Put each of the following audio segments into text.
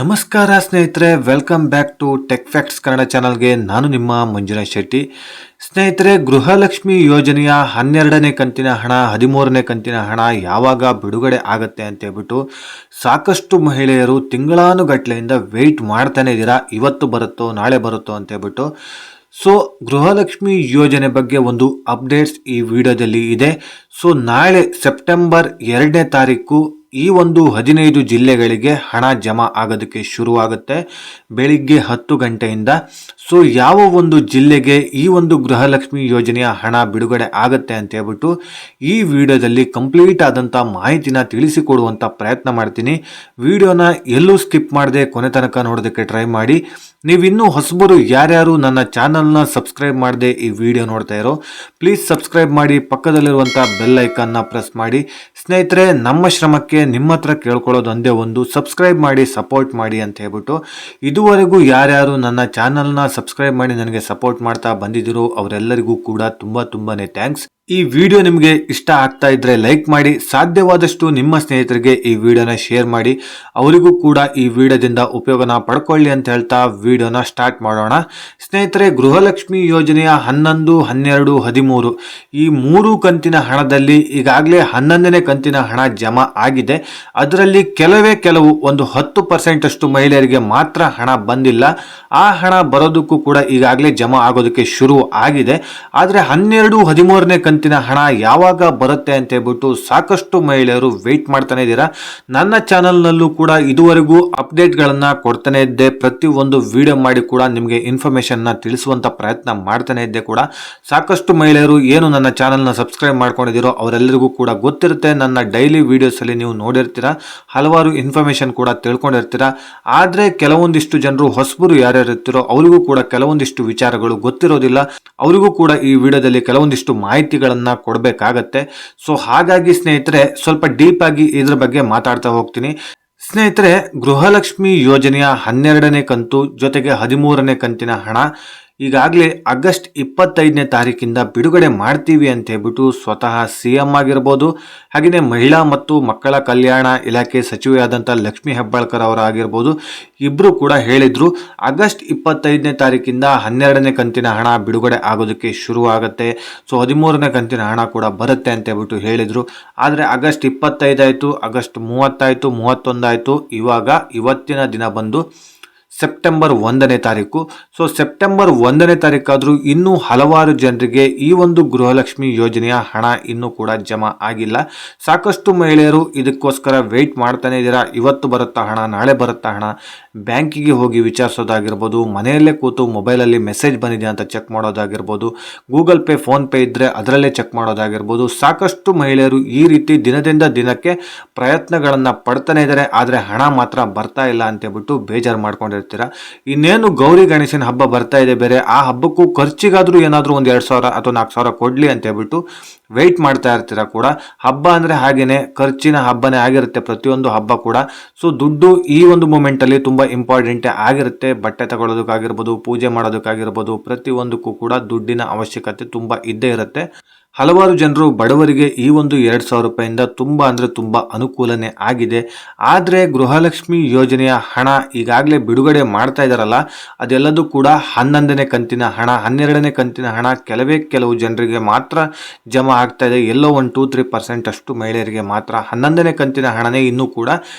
ನಮಸ್ಕಾರ ಸ್ನೇಹಿತರೆ, welcome back to Tech Facts Kannada ಚಾನಲ್ಗೆ. ನಾನು ನಿಮ್ಮ ಮಂಜುನಾಥ್ ಶೆಟ್ಟಿ. ಸ್ನೇಹಿತರೆ, ಗೃಹಲಕ್ಷ್ಮಿ ಯೋಜನೆಯ 12ನೇ ಕಂತಿನ ಹಣ, 13ನೇ ಕಂತಿನ ಹಣ ಯಾವಾಗ ಬಿಡುಗಡೆ ಆಗುತ್ತೆ ಅಂತ ಹೇಳ್ಬಿಟ್ಟು ಸಾಕಷ್ಟು ಮಹಿಳೆಯರು ತಿಂಗಳಾನುಗಟ್ಲೆಯಿಂದ ವೆಯ್ಟ್ ಮಾಡ್ತಾನೆ ಇದ್ದೀರಾ. ಇವತ್ತು ಬರುತ್ತೋ ನಾಳೆ ಬರುತ್ತೋ ಅಂತ ಹೇಳ್ಬಿಟ್ಟು. ಸೊ ಗೃಹಲಕ್ಷ್ಮಿ ಯೋಜನೆ ಬಗ್ಗೆ ಒಂದು ಅಪ್ಡೇಟ್ಸ್ ಈ ವಿಡಿಯೋದಲ್ಲಿ ಇದೆ. ಸೊ ನಾಳೆ ಸೆಪ್ಟೆಂಬರ್ 2ನೇ ತಾರೀಕು ಈ ಒಂದು 15 ಜಿಲ್ಲೆಗಳಿಗೆ ಹಣ ಜಮಾ ಆಗೋದಕ್ಕೆ ಶುರುವಾಗುತ್ತೆ ಬೆಳಿಗ್ಗೆ 10 ಗಂಟೆಯಿಂದ. ಸೊ ಯಾವ ಒಂದು ಜಿಲ್ಲೆಗೆ ಈ ಒಂದು ಗೃಹಲಕ್ಷ್ಮಿ ಯೋಜನೆಯ ಹಣ ಬಿಡುಗಡೆ ಆಗುತ್ತೆ ಅಂತ ಹೇಳ್ಬಿಟ್ಟು ಈ ವಿಡಿಯೋದಲ್ಲಿ ಕಂಪ್ಲೀಟ್ ಆದಂಥ ಮಾಹಿತಿನ ತಿಳಿಸಿಕೊಡುವಂಥ ಪ್ರಯತ್ನ ಮಾಡ್ತೀನಿ. ವಿಡಿಯೋನ ಎಲ್ಲೂ ಸ್ಕಿಪ್ ಮಾಡದೆ ಕೊನೆ ತನಕ ನೋಡೋದಕ್ಕೆ ಟ್ರೈ ಮಾಡಿ. ನೀವಿನ್ನೂ ಹೊಸಬರು ಯಾರ್ಯಾರು ನನ್ನ ಚಾನಲ್ನ ಸಬ್ಸ್ಕ್ರೈಬ್ ಮಾಡದೆ ಈ ವಿಡಿಯೋ ನೋಡ್ತಾ ಇರೋ, ಪ್ಲೀಸ್ ಸಬ್ಸ್ಕ್ರೈಬ್ ಮಾಡಿ, ಪಕ್ಕದಲ್ಲಿರುವಂಥ ಬೆಲ್ ಐಕಾನ್ನ ಪ್ರೆಸ್ ಮಾಡಿ. ಸ್ನೇಹಿತರೆ, ನಮ್ಮ ಶ್ರಮಕ್ಕೆ ನಿಮ್ಮ ಹತ್ರ ಕೇಳ್ಕೊಳ್ಳೋದು ಒಂದೇ ಒಂದು, ಸಬ್ಸ್ಕ್ರೈಬ್ ಮಾಡಿ, ಸಪೋರ್ಟ್ ಮಾಡಿ ಅಂತ ಹೇಳ್ಬಿಟ್ಟು. ಇದುವರೆಗೂ ಯಾರ್ಯಾರು ನನ್ನ ಚಾನಲ್ನ ಸಬ್ಸ್ಕ್ರೈಬ್ ಮಾಡಿ ನನಗೆ ಸಪೋರ್ಟ್ ಮಾಡ್ತಾ ಬಂದಿದ್ದೀರೋ ಅವರೆಲ್ಲರಿಗೂ ಕೂಡ ತುಂಬಾನೇ ಥ್ಯಾಂಕ್ಸ್. ಈ ವಿಡಿಯೋ ನಿಮಗೆ ಇಷ್ಟ ಆಗ್ತಾ ಇದ್ರೆ ಲೈಕ್ ಮಾಡಿ, ಸಾಧ್ಯವಾದಷ್ಟು ನಿಮ್ಮ ಸ್ನೇಹಿತರಿಗೆ ಈ ವಿಡಿಯೋನ ಶೇರ್ ಮಾಡಿ, ಅವರಿಗೂ ಕೂಡ ಈ ವಿಡಿಯೋದಿಂದ ಉಪಯೋಗನ ಪಡ್ಕೊಳ್ಳಿ ಅಂತ ಹೇಳ್ತಾ ವಿಡಿಯೋನ ಸ್ಟಾರ್ಟ್ ಮಾಡೋಣ. ಸ್ನೇಹಿತರೆ, ಗೃಹಲಕ್ಷ್ಮಿ ಯೋಜನೆಯ 11, 12, 13 ಈ 3 ಕಂತಿನ ಹಣದಲ್ಲಿ ಈಗಾಗಲೇ 11ನೇ ಕಂತಿನ ಹಣ ಜಮಾ ಆಗಿದೆ. ಅದರಲ್ಲಿ ಕೆಲವು ಒಂದು 10% ಅಷ್ಟು ಮಹಿಳೆಯರಿಗೆ ಮಾತ್ರ ಹಣ ಬಂದಿಲ್ಲ. ಆ ಹಣ ಬರೋದಕ್ಕೂ ಕೂಡ ಈಗಾಗಲೇ ಜಮಾ ಆಗೋದಕ್ಕೆ ಶುರು ಆಗಿದೆ. ಆದರೆ 12, 13ನೇ ಕಂತಿನ ಹಣ ಯಾವಾಗ ಬರುತ್ತೆ ಅಂತ ಹೇಳ್ಬಿಟ್ಟು ಸಾಕಷ್ಟು ಮಹಿಳೆಯರು ವೆಯ್ಟ್ ಮಾಡ್ತಾನೆ ಇದ್ದೀರಾ. ನನ್ನ ಚಾನಲ್ನಲ್ಲೂ ಕೂಡ ಇದುವರೆಗೂ ಅಪ್ಡೇಟ್ಗಳನ್ನು ಕೊಡ್ತಾನೆ ಇದ್ದೆ. ಪ್ರತಿಯೊಂದು ವಿಡಿಯೋ ಮಾಡಿ ಕೂಡ ನಿಮಗೆ ಇನ್ಫಾರ್ಮೇಷನ್ನ ತಿಳಿಸುವಂಥ ಪ್ರಯತ್ನ ಮಾಡ್ತಾನೆ ಇದ್ದೆ ಕೂಡ. ಸಾಕಷ್ಟು ಮಹಿಳೆಯರು ಏನು ನನ್ನ ಚಾನಲ್ನ ಸಬ್ಸ್ಕ್ರೈಬ್ ಮಾಡ್ಕೊಂಡಿದ್ದೀರೋ ಅವರೆಲ್ಲರಿಗೂ ಕೂಡ ಗೊತ್ತಿರುತ್ತೆ. ನನ್ನ ಡೈಲಿ ವಿಡಿಯೋಸಲ್ಲಿ ನೀವು ನೋಡಿರ್ತೀರಾ, ಹಲವಾರು ಇನ್ಫಾರ್ಮೇಷನ್ ಕೂಡ ತಿಳ್ಕೊಂಡಿರ್ತೀರಾ. ಆದರೆ ಕೆಲವೊಂದಿಷ್ಟು ಜನರು ಹೊಸಬರು ಯಾರ್ಯಾರು ಇರ್ತೀರೋ ಅವರಿಗೂ ಕೂಡ ಕೆಲವೊಂದಿಷ್ಟು ವಿಚಾರಗಳು ಗೊತ್ತಿರೋದಿಲ್ಲ. ಅವರಿಗೂ ಕೂಡ ಈ ವಿಡಿಯೋದಲ್ಲಿ ಕೆಲವೊಂದಿಷ್ಟು ಮಾಹಿತಿಗಳನ್ನ ಕೊಡಬೇಕಾಗತ್ತೆ. ಸೊ ಹಾಗಾಗಿ ಸ್ನೇಹಿತರೆ, ಸ್ವಲ್ಪ ಡೀಪ್ ಆಗಿ ಇದ್ರ ಬಗ್ಗೆ ಮಾತಾಡ್ತಾ ಹೋಗ್ತೀನಿ. ಸ್ನೇಹಿತರೆ, ಗೃಹಲಕ್ಷ್ಮಿ ಯೋಜನೆಯ 12ನೇ ಕಂತು ಜೊತೆಗೆ 13ನೇ ಕಂತಿನ ಹಣ ಈಗಾಗಲೇ ಆಗಸ್ಟ್ 25ನೇ ತಾರೀಕಿಂದ ಬಿಡುಗಡೆ ಮಾಡ್ತೀವಿ ಅಂತ ಹೇಳ್ಬಿಟ್ಟು ಸ್ವತಃ CM ಆಗಿರ್ಬೋದು, ಹಾಗೆಯೇ ಮಹಿಳಾ ಮತ್ತು ಮಕ್ಕಳ ಕಲ್ಯಾಣ ಇಲಾಖೆ ಸಚಿವೆಯಾದಂಥ ಲಕ್ಷ್ಮೀ ಹೆಬ್ಬಾಳ್ಕರ್ ಅವರಾಗಿರ್ಬೋದು, ಇಬ್ಬರು ಕೂಡ ಹೇಳಿದ್ರು ಆಗಸ್ಟ್ 25ನೇ ತಾರೀಕಿಂದ 12ನೇ ಕಂತಿನ ಹಣ ಬಿಡುಗಡೆ ಆಗೋದಕ್ಕೆ ಶುರು ಆಗುತ್ತೆ. ಸೊ 13ನೇ ಕಂತಿನ ಹಣ ಕೂಡ ಬರುತ್ತೆ ಅಂತ ಹೇಳ್ಬಿಟ್ಟು ಹೇಳಿದ್ರು. ಆದರೆ ಆಗಸ್ಟ್ 25 ಆಯಿತು, ಆಗಸ್ಟ್ 30 ಆಯಿತು, 31 ಆಯಿತು. ಇವತ್ತಿನ ದಿನ ಬಂದು ಸೆಪ್ಟೆಂಬರ್ 1ನೇ ತಾರೀಕು. ಸೊ ಸೆಪ್ಟೆಂಬರ್ 1ನೇ ತಾರೀಕಾದರೂ ಇನ್ನೂ ಹಲವಾರು ಜನರಿಗೆ ಈ ಒಂದು ಗೃಹಲಕ್ಷ್ಮಿ ಯೋಜನೆಯ ಹಣ ಇನ್ನೂ ಕೂಡ ಜಮಾ ಆಗಿಲ್ಲ. ಸಾಕಷ್ಟು ಮಹಿಳೆಯರು ಇದಕ್ಕೋಸ್ಕರ ವೆಯ್ಟ್ ಮಾಡ್ತಾನೆ ಇದ್ದೀರಾ. ಇವತ್ತು ಬರುತ್ತಾ ಹಣ, ನಾಳೆ ಬರುತ್ತಾ ಹಣ, ಬ್ಯಾಂಕಿಗೆ ಹೋಗಿ ವಿಚಾರಿಸೋದಾಗಿರ್ಬೋದು, ಮನೆಯಲ್ಲೇ ಕೂತು ಮೊಬೈಲಲ್ಲಿ ಮೆಸೇಜ್ ಬಂದಿದೆ ಅಂತ ಚೆಕ್ ಮಾಡೋದಾಗಿರ್ಬೋದು, ಗೂಗಲ್ ಪೇ, ಫೋನ್ ಪೇ ಇದ್ದರೆ ಅದರಲ್ಲೇ ಚೆಕ್ ಮಾಡೋದಾಗಿರ್ಬೋದು. ಸಾಕಷ್ಟು ಮಹಿಳೆಯರು ಈ ರೀತಿ ದಿನದಿಂದ ದಿನಕ್ಕೆ ಪ್ರಯತ್ನಗಳನ್ನು ಪಡ್ತಾನೆ ಇದ್ದಾರೆ. ಆದರೆ ಹಣ ಮಾತ್ರ ಬರ್ತಾ ಇಲ್ಲ ಅಂತೇಳ್ಬಿಟ್ಟು ಬೇಜಾರು ಮಾಡ್ಕೊಂಡಿರ್ತಾರೆ. ಇನ್ನೇನು ಗೌರಿ ಗಣೇಶನ ಹಬ್ಬ ಬರ್ತಾ ಇದೆ ಬೇರೆ, ಆ ಹಬ್ಬಕ್ಕೂ ಖರ್ಚಿಗಾದ್ರೂ ಏನಾದರೂ ಒಂದು 2,000 ಅಥವಾ 4,000 ಕೊಡ್ಲಿ ಅಂತ ಹೇಳ್ಬಿಟ್ಟು ವೆಯ್ಟ್ ಮಾಡ್ತಾ ಇರ್ತೀರಾ ಕೂಡ. ಹಬ್ಬ ಅಂದ್ರೆ ಹಾಗೇನೆ ಖರ್ಚಿನ ಹಬ್ಬನೇ ಆಗಿರುತ್ತೆ ಪ್ರತಿಯೊಂದು ಹಬ್ಬ ಕೂಡ. ಸೊ ದುಡ್ಡು ಈ ಒಂದು ಮೂಮೆಂಟ್ ಅಲ್ಲಿ ತುಂಬಾ ಇಂಪಾರ್ಟೆಂಟ್ ಆಗಿರುತ್ತೆ. ಬಟ್ಟೆ ತಗೊಳ್ಳೋದಕ್ಕಾಗಿರ್ಬೋದು, ಪೂಜೆ ಮಾಡೋದಕ್ಕಾಗಿರ್ಬೋದು, ಪ್ರತಿಯೊಂದಕ್ಕೂ ಕೂಡ ದುಡ್ಡಿನ ಅವಶ್ಯಕತೆ ತುಂಬಾ ಇದ್ದೇ ಇರುತ್ತೆ. ಹಲವಾರು ಜನರು ಬಡವರಿಗೆ ಈ ಒಂದು 2,000 ರೂಪಾಯಿಂದ ತುಂಬ ಅನುಕೂಲನೇ ಆಗಿದೆ. ಆದರೆ ಗೃಹಲಕ್ಷ್ಮಿ ಯೋಜನೆಯ ಹಣ ಈಗಾಗಲೇ ಬಿಡುಗಡೆ ಮಾಡ್ತಾ ಇದ್ದಾರಲ್ಲ, ಅದೆಲ್ಲದೂ ಕೂಡ 11ನೇ ಕಂತಿನ ಹಣ, 12ನೇ ಕಂತಿನ ಹಣ ಕೆಲವು ಜನರಿಗೆ ಮಾತ್ರ ಜಮಾ ಆಗ್ತಾ ಇದೆ. ಎಲ್ಲೋ ಒಂದು 2-3% ಅಷ್ಟು ಮಹಿಳೆಯರಿಗೆ ಮಾತ್ರ 11ನೇ ಕಂತಿನ ಹಣನೇ ಇನ್ನೂ ಕೂಡ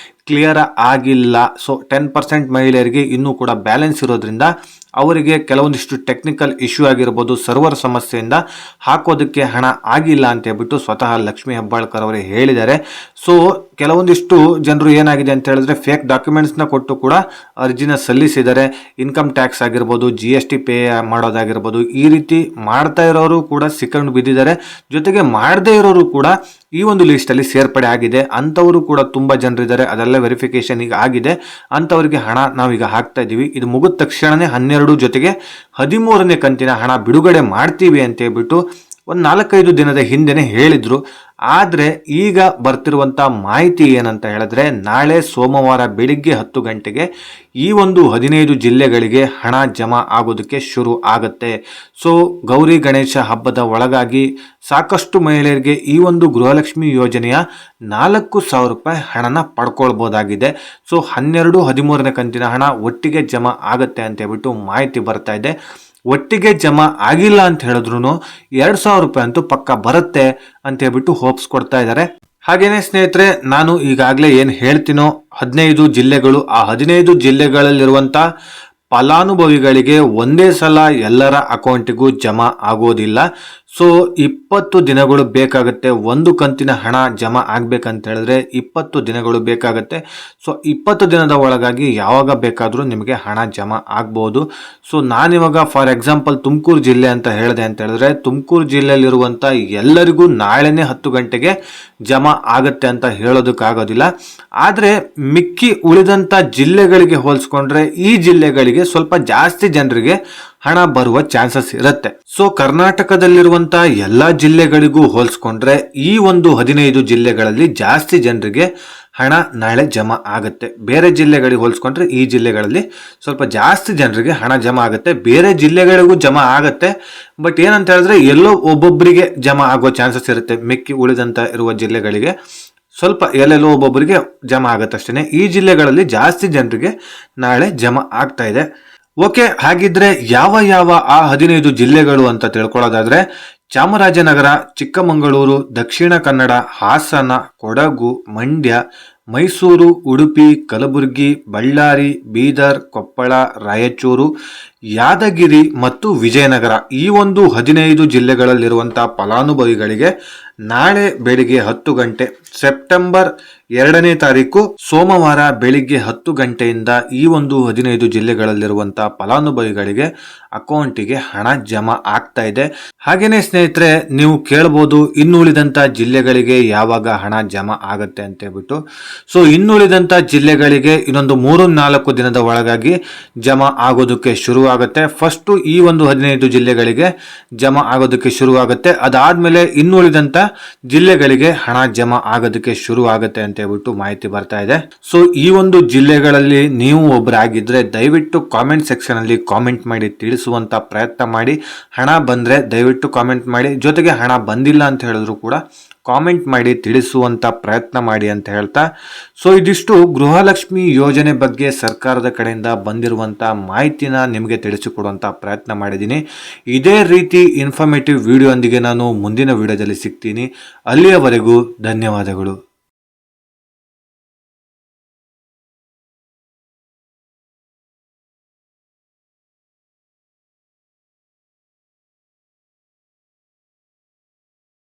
ಕ್ಲಿಯರ್ ಆಗಿಲ್ಲ. ಸೊ 10% ಮಹಿಳೆಯರಿಗೆ ಇನ್ನೂ ಕೂಡ ಬ್ಯಾಲೆನ್ಸ್ ಇರೋದ್ರಿಂದ ಅವರಿಗೆ ಕೆಲವೊಂದಿಷ್ಟು ಟೆಕ್ನಿಕಲ್ ಇಶ್ಯೂ ಆಗಿರ್ಬೋದು, ಸರ್ವರ್ ಸಮಸ್ಯೆಯಿಂದ ಹಾಕೋದಕ್ಕೆ ಹಣ ಆಗಿಲ್ಲ ಅಂತ ಹೇಳ್ಬಿಟ್ಟು ಸ್ವತಃ ಲಕ್ಷ್ಮೀ ಹೆಬ್ಬಾಳ್ಕರ್ ಅವರೇ ಹೇಳಿದ್ದಾರೆ. ಸೊ ಕೆಲವೊಂದಿಷ್ಟು ಜನರು ಏನಾಗಿದೆ ಅಂತ ಹೇಳಿದ್ರೆ ಫೇಕ್ ಡಾಕ್ಯುಮೆಂಟ್ಸ್ನ ಕೊಟ್ಟು ಕೂಡ ಅರ್ಜಿನ ಸಲ್ಲಿಸಿದ್ದಾರೆ. ಇನ್ಕಮ್ ಟ್ಯಾಕ್ಸ್ ಆಗಿರ್ಬೋದು, GST ಪೇ ಮಾಡೋದಾಗಿರ್ಬೋದು, ಈ ರೀತಿ ಮಾಡ್ತಾ ಇರೋರು ಕೂಡ ಸಿಕ್ಕೊಂಡು ಬಿದ್ದಿದ್ದಾರೆ. ಜೊತೆಗೆ ಮಾಡದೇ ಇರೋರು ಕೂಡ ಈ ಒಂದು ಲಿಸ್ಟಲ್ಲಿ ಸೇರ್ಪಡೆ ಆಗಿದೆ. ಅಂಥವರು ಕೂಡ ತುಂಬ ಜನರಿದ್ದಾರೆ. ಅದೆಲ್ಲ ವೆರಿಫಿಕೇಶನ್ ಈಗ ಆಗಿದೆ. ಅಂಥವರಿಗೆ ಹಣ ನಾವೀಗ ಹಾಕ್ತಾ ಇದ್ದೀವಿ. ಇದು ಮುಗಿದ ತಕ್ಷಣವೇ 12 ಜೊತೆಗೆ 13ನೇ ಕಂತಿನ ಹಣ ಬಿಡುಗಡೆ ಮಾಡ್ತೀವಿ ಅಂತ ಹೇಳ್ಬಿಟ್ಟು ಒಂದು 4-5 ದಿನದ ಹಿಂದೆನೆ ಹೇಳಿದ್ರು. ಆದರೆ ಈಗ ಬರ್ತಿರುವಂಥ ಮಾಹಿತಿ ಏನಂತ ಹೇಳಿದ್ರೆ, ನಾಳೆ ಸೋಮವಾರ ಬೆಳಿಗ್ಗೆ 10 ಗಂಟೆಗೆ ಈ ಒಂದು 15 ಜಿಲ್ಲೆಗಳಿಗೆ ಹಣ ಜಮಾ ಆಗೋದಕ್ಕೆ ಶುರು ಆಗುತ್ತೆ. ಸೊ ಗೌರಿ ಗಣೇಶ ಹಬ್ಬದ ಒಳಗಾಗಿ ಸಾಕಷ್ಟು ಮಹಿಳೆಯರಿಗೆ ಈ ಒಂದು ಗೃಹಲಕ್ಷ್ಮಿ ಯೋಜನೆಯ 4,000 ರೂಪಾಯಿ ಹಣನ ಪಡ್ಕೊಳ್ಬೋದಾಗಿದೆ. ಸೊ 12-13ನೇ ಕಂತಿನ ಹಣ ಒಟ್ಟಿಗೆ ಜಮಾ ಆಗುತ್ತೆ ಅಂತ ಹೇಳ್ಬಿಟ್ಟು ಮಾಹಿತಿ ಬರ್ತಾ ಇದೆ. ಒಟ್ಟಿಗೆ ಜಮಾ ಆಗಿಲ್ಲ ಅಂತ ಹೇಳಿದ್ರು 2,000 ರೂಪಾಯಿ ಅಂತೂ ಪಕ್ಕ ಬರುತ್ತೆ ಅಂತ ಹೇಳ್ಬಿಟ್ಟು ಹೋಪ್ಸ್ ಕೊಡ್ತಾ ಇದ್ದಾರೆ. ಹಾಗೇನೆ ಸ್ನೇಹಿತರೆ, ನಾನು ಈಗಾಗಲೇ ಏನು ಹೇಳ್ತೀನೋ 15 ಜಿಲ್ಲೆಗಳು, ಆ 15 ಜಿಲ್ಲೆಗಳಲ್ಲಿರುವಂಥ ಫಲಾನುಭವಿಗಳಿಗೆ ಒಂದೇ ಸಲ ಎಲ್ಲರ ಅಕೌಂಟಿಗೂ ಜಮಾ ಆಗೋದಿಲ್ಲ. ಸೊ 20 ದಿನಗಳು ಬೇಕಾಗುತ್ತೆ. ಒಂದು ಕಂತಿನ ಹಣ ಜಮಾ ಆಗ್ಬೇಕಂತ ಹೇಳಿದ್ರೆ 20 ದಿನಗಳು ಬೇಕಾಗುತ್ತೆ. ಸೊ 20 ದಿನದ ಒಳಗಾಗಿ ಯಾವಾಗ ಬೇಕಾದರೂ ನಿಮಗೆ ಹಣ ಜಮಾ ಆಗ್ಬೋದು. ಸೊ ನಾನಿವಾಗ ಫಾರ್ ಎಕ್ಸಾಂಪಲ್ ತುಮಕೂರು ಜಿಲ್ಲೆ ಅಂತ ಹೇಳಿದೆ ಅಂತ ಹೇಳಿದ್ರೆ, ತುಮಕೂರು ಜಿಲ್ಲೆಯಲ್ಲಿರುವಂಥ ಎಲ್ಲರಿಗೂ ನಾಳೆನೇ 10 ಗಂಟೆಗೆ ಜಮಾ ಆಗುತ್ತೆ ಅಂತ ಹೇಳೋದಕ್ಕಾಗೋದಿಲ್ಲ. ಆದರೆ ಮಿಕ್ಕಿ ಉಳಿದಂಥ ಜಿಲ್ಲೆಗಳಿಗೆ ಹೋಲಿಸ್ಕೊಂಡ್ರೆ ಈ ಜಿಲ್ಲೆಗಳಿಗೆ ಸ್ವಲ್ಪ ಜಾಸ್ತಿ ಜನರಿಗೆ ಹಣ ಬರುವ ಚಾನ್ಸಸ್ ಇರುತ್ತೆ. ಸೊ ಕರ್ನಾಟಕದಲ್ಲಿರುವಂತಹ ಎಲ್ಲಾ ಜಿಲ್ಲೆಗಳಿಗೂ ಹೋಲಿಸ್ಕೊಂಡ್ರೆ ಈ ಒಂದು 15 ಜಿಲ್ಲೆಗಳಲ್ಲಿ ಜಾಸ್ತಿ ಜನರಿಗೆ ಹಣ ನಾಳೆ ಜಮಾ ಆಗುತ್ತೆ. ಬೇರೆ ಜಿಲ್ಲೆಗಳಿಗೆ ಹೋಲಿಸ್ಕೊಂಡ್ರೆ ಈ ಜಿಲ್ಲೆಗಳಲ್ಲಿ ಸ್ವಲ್ಪ ಜಾಸ್ತಿ ಜನರಿಗೆ ಹಣ ಜಮಾ ಆಗುತ್ತೆ. ಬೇರೆ ಜಿಲ್ಲೆಗಳಿಗೂ ಜಮಾ ಆಗುತ್ತೆ, ಬಟ್ ಏನಂತ ಹೇಳಿದ್ರೆ ಎಲ್ಲೋ ಒಬ್ಬೊಬ್ಬರಿಗೆ ಜಮಾ ಆಗೋ ಚಾನ್ಸಸ್ ಇರುತ್ತೆ. ಮಿಕ್ಕಿ ಉಳಿದಂತ ಇರುವ ಜಿಲ್ಲೆಗಳಿಗೆ ಸ್ವಲ್ಪ ಎಲ್ಲೆಲ್ಲೋ ಒಬ್ಬೊಬ್ಬರಿಗೆ ಜಮಾ ಆಗುತ್ತೆ ಅಷ್ಟೇ. ಈ ಜಿಲ್ಲೆಗಳಲ್ಲಿ ಜಾಸ್ತಿ ಜನರಿಗೆ ನಾಳೆ ಜಮಾ ಆಗ್ತಾ ಇದೆ. ಓಕೆ, ಹಾಗಿದ್ರೆ ಯಾವ ಆ 15 ಜಿಲ್ಲೆಗಳು ಅಂತ ತಿಳ್ಕೊಳ್ಳೋದಾದ್ರೆ, ಚಾಮರಾಜನಗರ, ಚಿಕ್ಕಮಗಳೂರು, ದಕ್ಷಿಣ ಕನ್ನಡ, ಹಾಸನ, ಕೊಡಗು, ಮಂಡ್ಯ, ಮೈಸೂರು, ಉಡುಪಿ, ಕಲಬುರಗಿ, ಬಳ್ಳಾರಿ, ಬೀದರ್, ಕೊಪ್ಪಳ, ರಾಯಚೂರು, ಯಾದಗಿರಿ ಮತ್ತು ವಿಜಯನಗರ. ಈ ಒಂದು 15 ಜಿಲ್ಲೆಗಳಲ್ಲಿರುವಂತಹ ಫಲಾನುಭವಿಗಳಿಗೆ ನಾಳೆ ಬೆಳಿಗ್ಗೆ 10 ಗಂಟೆ ಸೆಪ್ಟೆಂಬರ್ 2ನೇ ತಾರೀಕು ಸೋಮವಾರ ಬೆಳಿಗ್ಗೆ 10 ಗಂಟೆಯಿಂದ ಈ ಒಂದು 15 ಜಿಲ್ಲೆಗಳಲ್ಲಿರುವಂತಹ ಫಲಾನುಭವಿಗಳಿಗೆ ಅಕೌಂಟಿಗೆ ಹಣ ಜಮಾ ಆಗ್ತಾ ಇದೆ. ಹಾಗೇನೆ ಸ್ನೇಹಿತರೆ, ನೀವು ಕೇಳಬಹುದು ಇನ್ನುಳಿದಂತ ಜಿಲ್ಲೆಗಳಿಗೆ ಯಾವಾಗ ಹಣ ಜಮಾ ಆಗತ್ತೆ ಅಂತ ಹೇಳ್ಬಿಟ್ಟು. ಸೊ ಇನ್ನುಳಿದಂತ ಜಿಲ್ಲೆಗಳಿಗೆ ಇನ್ನೊಂದು 3-4 ದಿನದ ಒಳಗಾಗಿ ಜಮಾ ಆಗೋದಕ್ಕೆ ಶುರು ಆಗುತ್ತೆ. ಫಸ್ಟ್ ಈ ಒಂದು 15 ಜಿಲ್ಲೆಗಳಿಗೆ ಜಮಾ ಆಗೋದಕ್ಕೆ ಶುರು ಆಗುತ್ತೆ. ಅದಾದ್ಮೇಲೆ ಇನ್ನುಳಿದಂತ ಜಿಲ್ಲೆಗಳಿಗೆ ಹಣ ಜಮಾ ಆಗೋದಕ್ಕೆ ಶುರು ಆಗುತ್ತೆ ಅಂತ ಹೇಳ್ಬಿಟ್ಟು ಮಾಹಿತಿ ಬರ್ತಾ ಇದೆ. ಸೊ ಈ ಒಂದು ಜಿಲ್ಲೆಗಳಲ್ಲಿ ನೀವು ಒಬ್ಬರಾಗಿದ್ರೆ ದಯವಿಟ್ಟು ಕಾಮೆಂಟ್ ಸೆಕ್ಷನ್ ಅಲ್ಲಿ ಕಾಮೆಂಟ್ ಮಾಡಿ ತಿಳಿಸುವಂತ ಪ್ರಯತ್ನ ಮಾಡಿ. ಹಣ ಬಂದ್ರೆ ದಯವಿಟ್ಟು ಕಾಮೆಂಟ್ ಮಾಡಿ, ಜೊತೆಗೆ ಹಣ ಬಂದಿಲ್ಲ ಅಂತ ಹೇಳಿದ್ರು ಕೂಡ ಕಾಮೆಂಟ್ ಮಾಡಿ ತಿಳಿಸುವಂತ ಪ್ರಯತ್ನ ಮಾಡಿ ಅಂತ ಹೇಳ್ತಾ, ಸೊ ಇದಿಷ್ಟು ಗೃಹಲಕ್ಷ್ಮಿ ಯೋಜನೆ ಬಗ್ಗೆ ಸರ್ಕಾರದ ಕಡೆಯಿಂದ ಬಂದಿರುವಂತ ಮಾಹಿತಿನ ನಿಮಗೆ ತಿಳಿಸಿಕೊಡುವಂತ ಪ್ರಯತ್ನ ಮಾಡಿದ್ದೀನಿ. ಇದೇ ರೀತಿ ಇನ್ಫಾರ್ಮೇಟಿವ್ ವಿಡಿಯೋ ಒಂದಿಗೆ ನಾನು ಮುಂದಿನ ವಿಡಿಯೋದಲ್ಲಿ ಸಿಗ್ತೀನಿ. ಅಲ್ಲಿಯವರೆಗೂ ಧನ್ಯವಾದಗಳು.